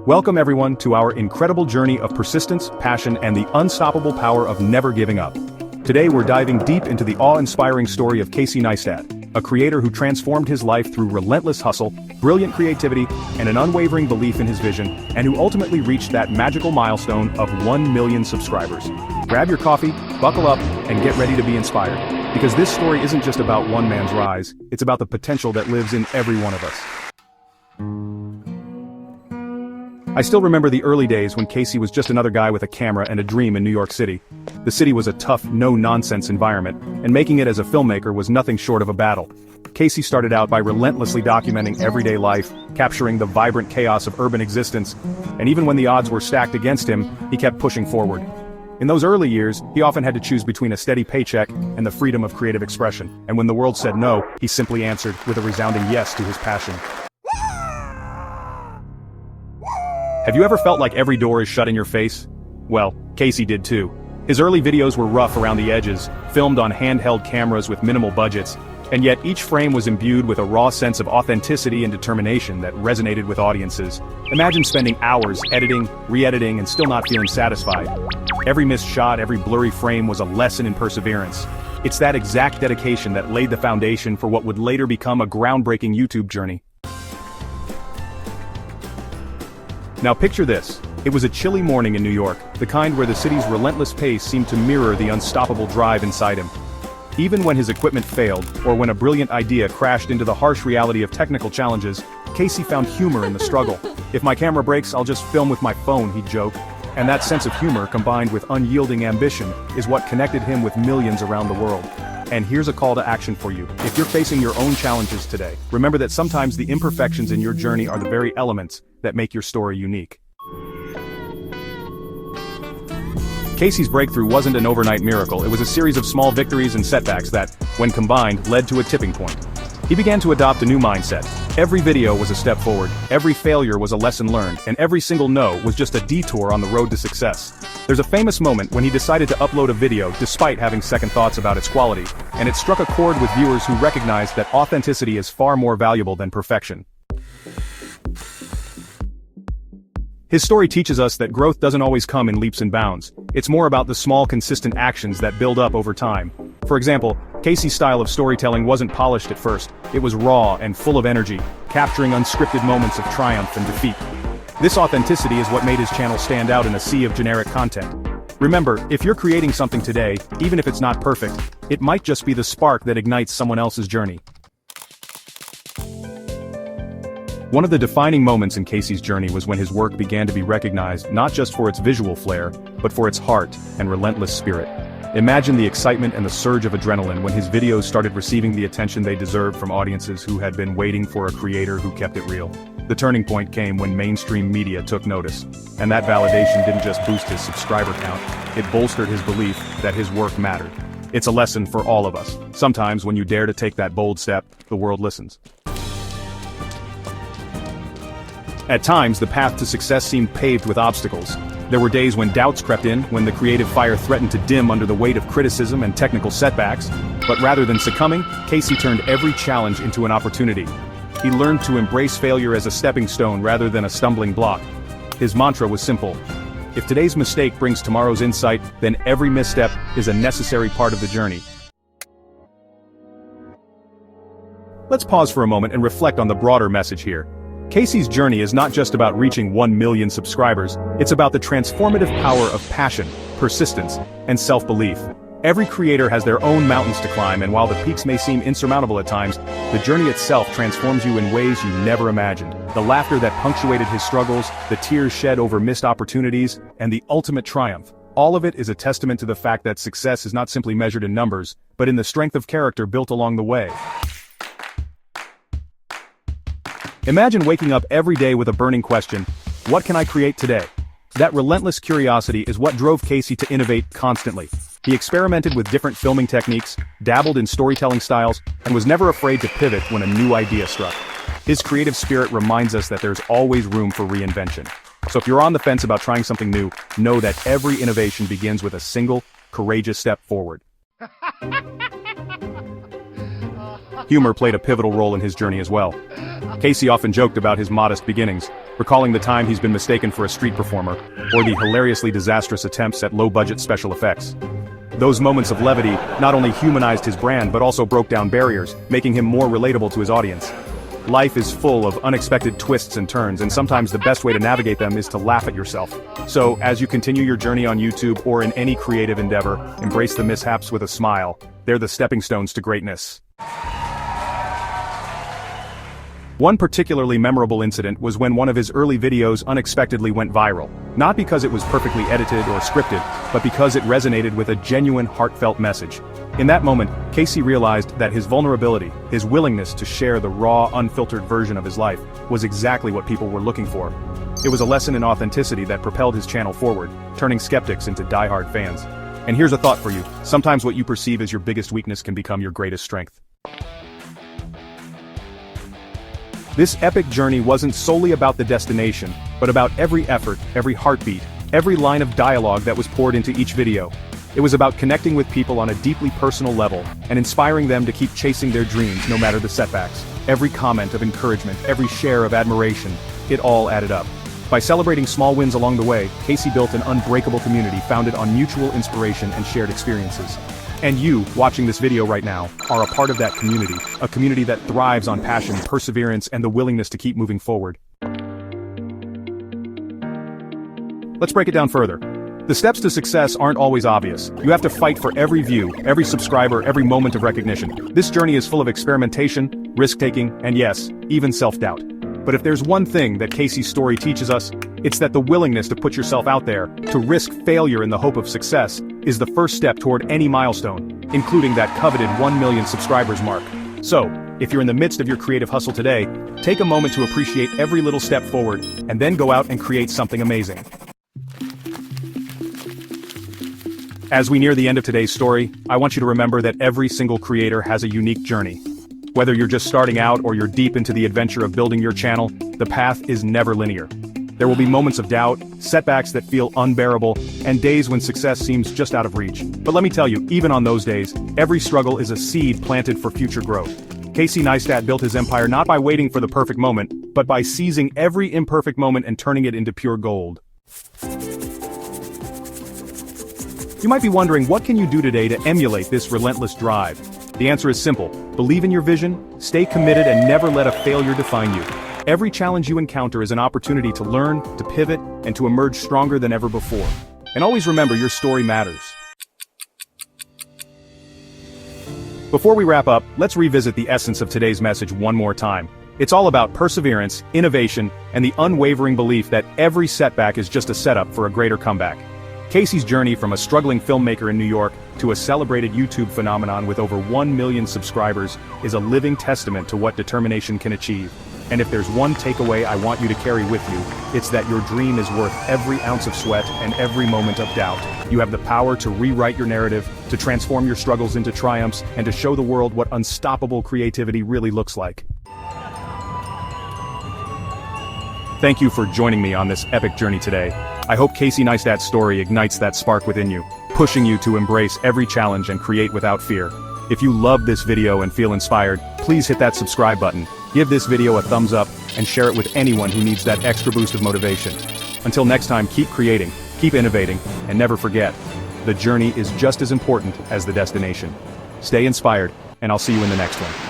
Welcome everyone to our incredible journey of persistence, passion, and the unstoppable power of never giving up. Today we're diving deep into the awe-inspiring story of Casey Neistat, a creator who transformed his life through relentless hustle, brilliant creativity, and an unwavering belief in his vision, and who ultimately reached that magical milestone of 1 million subscribers. Grab your coffee, buckle up, and get ready to be inspired. Because this story isn't just about one man's rise, it's about the potential that lives in every one of us. I still remember the early days when Casey was just another guy with a camera and a dream in New York City. The city was a tough, no-nonsense environment, and making it as a filmmaker was nothing short of a battle. Casey started out by relentlessly documenting everyday life, capturing the vibrant chaos of urban existence, and even when the odds were stacked against him, he kept pushing forward. In those early years, he often had to choose between a steady paycheck and the freedom of creative expression, and when the world said no, he simply answered with a resounding yes to his passion. Have you ever felt like every door is shut in your face? Well, Casey did too. His early videos were rough around the edges, filmed on handheld cameras with minimal budgets, and yet each frame was imbued with a raw sense of authenticity and determination that resonated with audiences. Imagine spending hours editing, re-editing, and still not feeling satisfied. Every missed shot, every blurry frame was a lesson in perseverance. It's that exact dedication that laid the foundation for what would later become a groundbreaking YouTube journey. Now picture this. It was a chilly morning in New York, the kind where the city's relentless pace seemed to mirror the unstoppable drive inside him. Even when his equipment failed, or when a brilliant idea crashed into the harsh reality of technical challenges, Casey found humor in the struggle. "If my camera breaks, I'll just film with my phone," he'd joke. And that sense of humor, combined with unyielding ambition, is what connected him with millions around the world. And here's a call to action for you. If you're facing your own challenges today, remember that sometimes the imperfections in your journey are the very elements that make your story unique. Casey's breakthrough wasn't an overnight miracle, it was a series of small victories and setbacks that, when combined, led to a tipping point. He began to adopt a new mindset. Every video was a step forward, every failure was a lesson learned, and every single no was just a detour on the road to success. There's a famous moment when he decided to upload a video despite having second thoughts about its quality, and it struck a chord with viewers who recognized that authenticity is far more valuable than perfection. His story teaches us that growth doesn't always come in leaps and bounds. It's more about the small, consistent actions that build up over time. For example, Casey's style of storytelling wasn't polished at first. It was raw and full of energy, capturing unscripted moments of triumph and defeat. This authenticity is what made his channel stand out in a sea of generic content. Remember, if you're creating something today, even if it's not perfect, it might just be the spark that ignites someone else's journey. One of the defining moments in Casey's journey was when his work began to be recognized not just for its visual flair, but for its heart and relentless spirit. Imagine the excitement and the surge of adrenaline when his videos started receiving the attention they deserved from audiences who had been waiting for a creator who kept it real. The turning point came when mainstream media took notice, and that validation didn't just boost his subscriber count, it bolstered his belief that his work mattered. It's a lesson for all of us. Sometimes when you dare to take that bold step, the world listens. At times, the path to success seemed paved with obstacles. There were days when doubts crept in, when the creative fire threatened to dim under the weight of criticism and technical setbacks. But rather than succumbing, Casey turned every challenge into an opportunity. He learned to embrace failure as a stepping stone rather than a stumbling block. His mantra was simple: if today's mistake brings tomorrow's insight, then every misstep is a necessary part of the journey. Let's pause for a moment and reflect on the broader message here. Casey's journey is not just about reaching 1 million subscribers, it's about the transformative power of passion, persistence, and self-belief. Every creator has their own mountains to climb, and while the peaks may seem insurmountable at times, the journey itself transforms you in ways you never imagined. The laughter that punctuated his struggles, the tears shed over missed opportunities, and the ultimate triumph. All of it is a testament to the fact that success is not simply measured in numbers, but in the strength of character built along the way. Imagine waking up every day with a burning question: what can I create today? That relentless curiosity is what drove Casey to innovate constantly. He experimented with different filming techniques, dabbled in storytelling styles, and was never afraid to pivot when a new idea struck. His creative spirit reminds us that there's always room for reinvention. So if you're on the fence about trying something new, know that every innovation begins with a single, courageous step forward. Humor played a pivotal role in his journey as well. Casey often joked about his modest beginnings, recalling the time he's been mistaken for a street performer, or the hilariously disastrous attempts at low-budget special effects. Those moments of levity not only humanized his brand but also broke down barriers, making him more relatable to his audience. Life is full of unexpected twists and turns, and sometimes the best way to navigate them is to laugh at yourself. So, as you continue your journey on YouTube or in any creative endeavor, embrace the mishaps with a smile. They're the stepping stones to greatness. One particularly memorable incident was when one of his early videos unexpectedly went viral. Not because it was perfectly edited or scripted, but because it resonated with a genuine, heartfelt message. In that moment, Casey realized that his vulnerability, his willingness to share the raw, unfiltered version of his life, was exactly what people were looking for. It was a lesson in authenticity that propelled his channel forward, turning skeptics into die-hard fans. And here's a thought for you: sometimes what you perceive as your biggest weakness can become your greatest strength. This epic journey wasn't solely about the destination, but about every effort, every heartbeat, every line of dialogue that was poured into each video. It was about connecting with people on a deeply personal level, and inspiring them to keep chasing their dreams no matter the setbacks. Every comment of encouragement, every share of admiration, it all added up. By celebrating small wins along the way, Casey built an unbreakable community founded on mutual inspiration and shared experiences. And you, watching this video right now, are a part of that community, a community that thrives on passion, perseverance, and the willingness to keep moving forward. Let's break it down further. The steps to success aren't always obvious. You have to fight for every view, every subscriber, every moment of recognition. This journey is full of experimentation, risk-taking, and yes, even self-doubt. But if there's one thing that Casey's story teaches us, it's that the willingness to put yourself out there, to risk failure in the hope of success, is the first step toward any milestone, including that coveted 1 million subscribers mark. So, if you're in the midst of your creative hustle today, take a moment to appreciate every little step forward, and then go out and create something amazing. As we near the end of today's story, I want you to remember that every single creator has a unique journey. Whether you're just starting out or you're deep into the adventure of building your channel, the path is never linear. There will be moments of doubt, setbacks that feel unbearable, and days when success seems just out of reach. But let me tell you, even on those days, every struggle is a seed planted for future growth. Casey Neistat built his empire not by waiting for the perfect moment, but by seizing every imperfect moment and turning it into pure gold. You might be wondering, what can you do today to emulate this relentless drive? The answer is simple: believe in your vision, stay committed, and never let a failure define you. Every challenge you encounter is an opportunity to learn, to pivot, and to emerge stronger than ever before. And always remember, your story matters. Before we wrap up, let's revisit the essence of today's message one more time. It's all about perseverance, innovation, and the unwavering belief that every setback is just a setup for a greater comeback. Casey's journey from a struggling filmmaker in New York to a celebrated YouTube phenomenon with over 1 million subscribers is a living testament to what determination can achieve. And if there's one takeaway I want you to carry with you, it's that your dream is worth every ounce of sweat and every moment of doubt. You have the power to rewrite your narrative, to transform your struggles into triumphs, and to show the world what unstoppable creativity really looks like. Thank you for joining me on this epic journey today. I hope Casey Neistat's story ignites that spark within you, pushing you to embrace every challenge and create without fear. If you loved this video and feel inspired, please hit that subscribe button, give this video a thumbs up, and share it with anyone who needs that extra boost of motivation. Until next time, keep creating, keep innovating, and never forget, the journey is just as important as the destination. Stay inspired, and I'll see you in the next one.